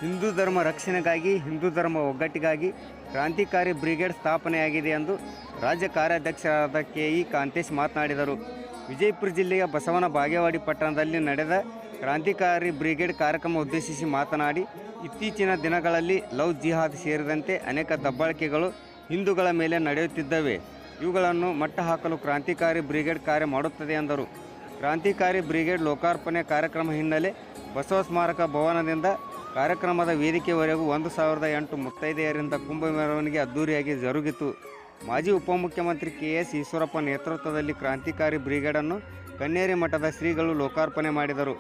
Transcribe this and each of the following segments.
ಹಿಂದೂ ಧರ್ಮ ರಕ್ಷಣೆಗಾಗಿ ಹಿಂದೂ ಧರ್ಮ ಒಗ್ಗಟ್ಟಿಗಾಗಿ ಕ್ರಾಂತಿಕಾರಿ ಬ್ರಿಗೇಡ್ ಸ್ಥಾಪನೆಯಾಗಿದೆ ಎಂದು ರಾಜ್ಯ ಕಾರ್ಯಾಧ್ಯಕ್ಷರಾದ ಕೆ.ಇ. ಕಾಂತೇಶ್ ಮಾತನಾಡಿದರು. ವಿಜಯಪುರ ಜಿಲ್ಲೆಯ ಬಸವನ ಬಾಗೇವಾಡಿ ಪಟ್ಟಣದಲ್ಲಿ ನಡೆದ ಕ್ರಾಂತಿಕಾರಿ ಬ್ರಿಗೇಡ್ ಕಾರ್ಯಕ್ರಮ ಉದ್ದೇಶಿಸಿ ಮಾತನಾಡಿ, ಇತ್ತೀಚಿನ ದಿನಗಳಲ್ಲಿ ಲವ್ ಜಿಹಾದ್ ಸೇರಿದಂತೆ ಅನೇಕ ದಬ್ಬಾಳಿಕೆಗಳು ಹಿಂದೂಗಳ ಮೇಲೆ ನಡೆಯುತ್ತಿದ್ದವೆ. ಇವುಗಳನ್ನು ಮಟ್ಟ ಹಾಕಲು ಕ್ರಾಂತಿಕಾರಿ ಬ್ರಿಗೇಡ್ ಕಾರ್ಯ ಮಾಡುತ್ತದೆ ಎಂದರು. ಕ್ರಾಂತಿಕಾರಿ ಬ್ರಿಗೇಡ್ ಲೋಕಾರ್ಪಣೆ ಕಾರ್ಯಕ್ರಮ ಹಿನ್ನೆಲೆ ಬಸವ ಸ್ಮಾರಕ ಭವನದಿಂದ ಕಾರ್ಯಕ್ರಮದ ವೇದಿಕೆವರೆಗೂ 1008 ಮುತ್ತೈದೆಯರಿಂದ ಕುಂಭ ಮೆರವಣಿಗೆ ಅದ್ದೂರಿಯಾಗಿ ಜರುಗಿತು. ಮಾಜಿ ಉಪಮುಖ್ಯಮಂತ್ರಿ ಕೆ.ಎಸ್. ಈಶ್ವರಪ್ಪ ನೇತೃತ್ವದಲ್ಲಿ ಕ್ರಾಂತಿಕಾರಿ ಬ್ರಿಗೇಡನ್ನು ಕನ್ನೇರಿ ಮಠದ ಶ್ರೀಗಳು ಲೋಕಾರ್ಪಣೆ ಮಾಡಿದರು.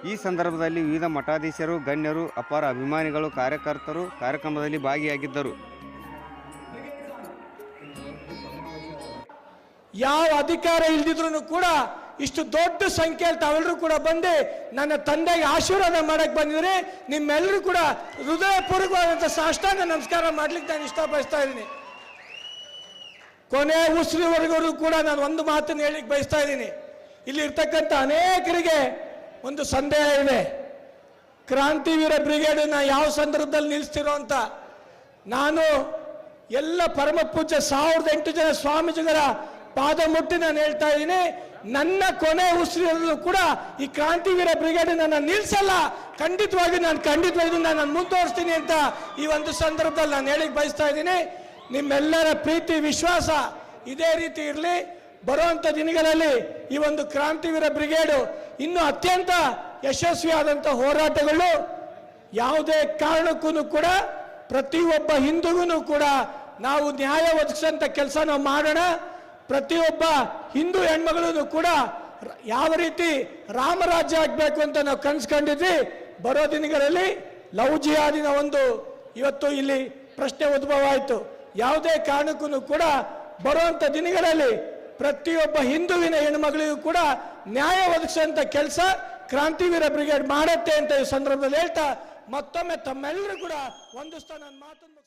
ಈ ಸಂದರ್ಭದಲ್ಲಿ ವಿವಿಧ ಮಠಾಧೀಶರು, ಗಣ್ಯರು, ಅಪಾರ ಅಭಿಮಾನಿಗಳು, ಕಾರ್ಯಕರ್ತರು ಕಾರ್ಯಕ್ರಮದಲ್ಲಿ ಭಾಗಿಯಾಗಿದ್ದರು. ಯಾವ ಅಧಿಕಾರ ಇಲ್ದಿದ್ರು ಕೂಡ ಇಷ್ಟು ದೊಡ್ಡ ಸಂಖ್ಯೆಯಲ್ಲಿ ತಾವೆಲ್ಲರೂ ಕೂಡ ಬಂದು ನನ್ನ ತಂದೆಗೆ ಆಶೀರ್ವಾದ ಮಾಡಕ್ಕೆ ಬಂದಿದ್ರೆ ನಿಮ್ಮೆಲ್ಲರೂ ಕೂಡ ಹೃದಯಪೂರ್ವಕವಾದಂಥ ಸಾಷ್ಟಾಂಗ ನಮಸ್ಕಾರ ಮಾಡ್ಲಿಕ್ಕೆ ನಾನು ಇಷ್ಟಪಡಿಸ್ತಾ ಇದ್ದೀನಿ. ಕೊನೆ ಉಸಿರಿವರೆಗೂ ಕೂಡ ನಾನು ಒಂದು ಮಾತನ್ನು ಹೇಳಿಕ್ಕೆ ಬಯಸ್ತಾ ಇದ್ದೀನಿ. ಇಲ್ಲಿ ಇರ್ತಕ್ಕಂಥ ಅನೇಕರಿಗೆ ಒಂದು ಸಂದೇಹ ಇದೆ. ಕ್ರಾಂತಿವೀರ ಬ್ರಿಗೇಡನ್ನ ಯಾವ ಸಂದರ್ಭದಲ್ಲಿ ನಿಲ್ಲಿಸ್ತಿರೋ ಅಂತ. ನಾನು ಎಲ್ಲ ಪರಮ ಪೂಜ್ಯ 1008 ಜನ ಸ್ವಾಮೀಜಿಗಳ ಪಾದ ಮುಟ್ಟಿ ನಾನು ಹೇಳ್ತಾ ಇದ್ದೀನಿ, ನನ್ನ ಕೊನೆ ಉಸಿರಿರಲು ಕೂಡ ಈ ಕ್ರಾಂತಿವೀರ ಬ್ರಿಗೇಡ್ ನಾನು ನಿಲ್ಲಿಸಲ್ಲ. ಖಂಡಿತವಾಗಿ ನಾನು ಮುಂದುವರಿಸ್ತೀನಿ ಅಂತ ಈ ಒಂದು ಸಂದರ್ಭದಲ್ಲಿ ನಾನು ಹೇಳಿಕ್ಕೆ ಬಯಸ್ತಾ ಇದ್ದೀನಿ. ನಿಮ್ಮೆಲ್ಲರ ಪ್ರೀತಿ ವಿಶ್ವಾಸ ಇದೇ ರೀತಿ ಇರಲಿ. ಬರುವಂಥ ದಿನಗಳಲ್ಲಿ ಈ ಒಂದು ಕ್ರಾಂತಿವೀರ ಬ್ರಿಗೇಡು ಇನ್ನೂ ಅತ್ಯಂತ ಯಶಸ್ವಿಯಾದಂಥ ಹೋರಾಟಗಳು ಯಾವುದೇ ಕಾರಣಕ್ಕೂ ಕೂಡ ಪ್ರತಿಯೊಬ್ಬ ಹಿಂದೂಗೂ ಕೂಡ ನಾವು ನ್ಯಾಯ ಒದಗಿಸೋಂಥ ಕೆಲಸ ನಾವು ಮಾಡೋಣ. ಪ್ರತಿಯೊಬ್ಬ ಹಿಂದೂ ಹೆಣ್ಮಗಳೂ ಕೂಡ ಯಾವ ರೀತಿ ರಾಮರಾಜ್ಯ ಆಗಬೇಕು ಅಂತ ನಾವು ಕನ್ಸ್ಕೊಂಡಿದ್ವಿ. ಬರೋ ದಿನಗಳಲ್ಲಿ ಲವ್ ಜಿಹಾದಿನ ಒಂದು ಇವತ್ತು ಇಲ್ಲಿ ಪ್ರಶ್ನೆ ಉದ್ಭವ ಆಯಿತು. ಯಾವುದೇ ಕಾರಣಕ್ಕೂ ಕೂಡ ಬರುವಂಥ ದಿನಗಳಲ್ಲಿ ಪ್ರತಿಯೊಬ್ಬ ಹಿಂದುವಿನ ಹೆಣ್ಮಗಳಿಗೂ ಕೂಡ ನ್ಯಾಯ ಒದಗಿಸುವಂಥ ಕೆಲಸ ಕ್ರಾಂತಿವೀರ ಬ್ರಿಗೇಡ್ ಮಾಡುತ್ತೆ ಅಂತ ಈ ಸಂದರ್ಭದಲ್ಲಿ ಹೇಳ್ತಾ ಮತ್ತೊಮ್ಮೆ ತಮ್ಮೆಲ್ಲರೂ ಕೂಡ ಒಂದಿಸ್ತಾ ನನ್ನ ಮಾತನ್ನು